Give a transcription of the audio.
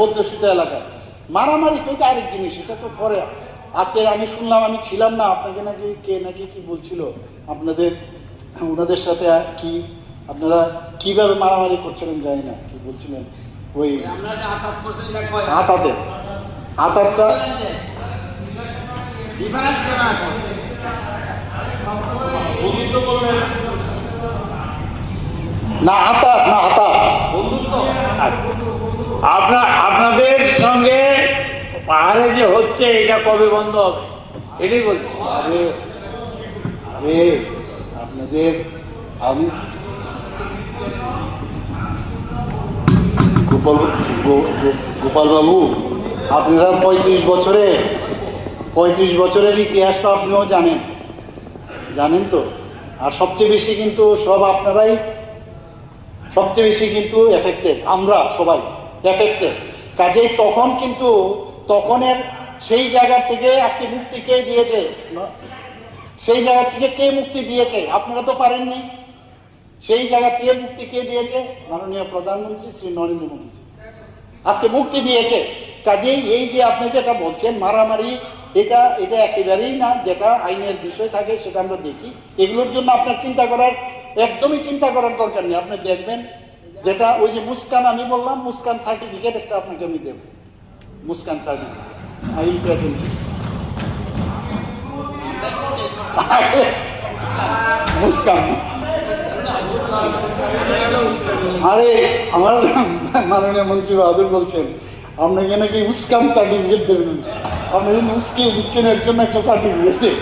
অধ্যুষিত এলাকায় মারামারি তো এটা আরেক জিনিস, এটা তো পরে। আজকে আমি শুনলাম, আমি ছিলাম না, আপনাকে নাকি কে নাকি কি বলছিল আপনাদের ওনাদের সাথে কি আপনারা কিভাবে মারামারি করছিলেন জানি না, কি বলছিলেন ওই আতাতটা না আতাত না আতাত আপনাদের সঙ্গে পাহাড়ে যে হচ্ছে এটা কবে বন্ধ হবে এটাই বলছি। আরে আরে আপনাদের আমি গোপালবাবু, আপনারা 35 বছরের ইতিহাস তো আপনিও জানেন তো। আর সবচেয়ে বেশি কিন্তু আপনারাই সবচেয়ে বেশি কিন্তু এফেক্টেড, আমরা সবাই এফেক্টেড। কাজেই তখনের সেই জায়গা থেকে আজকে মুক্তি কে দিয়েছে? সেই জায়গা থেকে কে মুক্তি দিয়েছে? আপনারা তো পারেননি। সেই জায়গা থেকে মুক্তি কে দিয়েছে? মাননীয় প্রধানমন্ত্রী শ্রী নরেন্দ্র মোদীজি আজকে মুক্তি দিয়েছে। কাজেই এই যে আপনি যেটা বলছেন মারামারি, এটা একেবারেই না, যেটা আইনের বিষয় থাকে সেটা আমরা দেখি। এগুলোর জন্য আপনার একদমই চিন্তা করার দরকার নেই। আপনি দেখবেন যেটা ওই যে মুস্কান, আমি বললাম মুস্কান সার্টিফিকেট একটা আপনাকে আমি দেব, Muskan certificate I will present. Muskan, আরে আমার মাননীয় মন্ত্রী বাহাদুর বলছেন আপনাকে নাকি মুস্কান সার্টিফিকেট দেবেন, আপনি উস্কে দিচ্ছেন এর জন্য একটা সার্টিফিকেট দেবেন।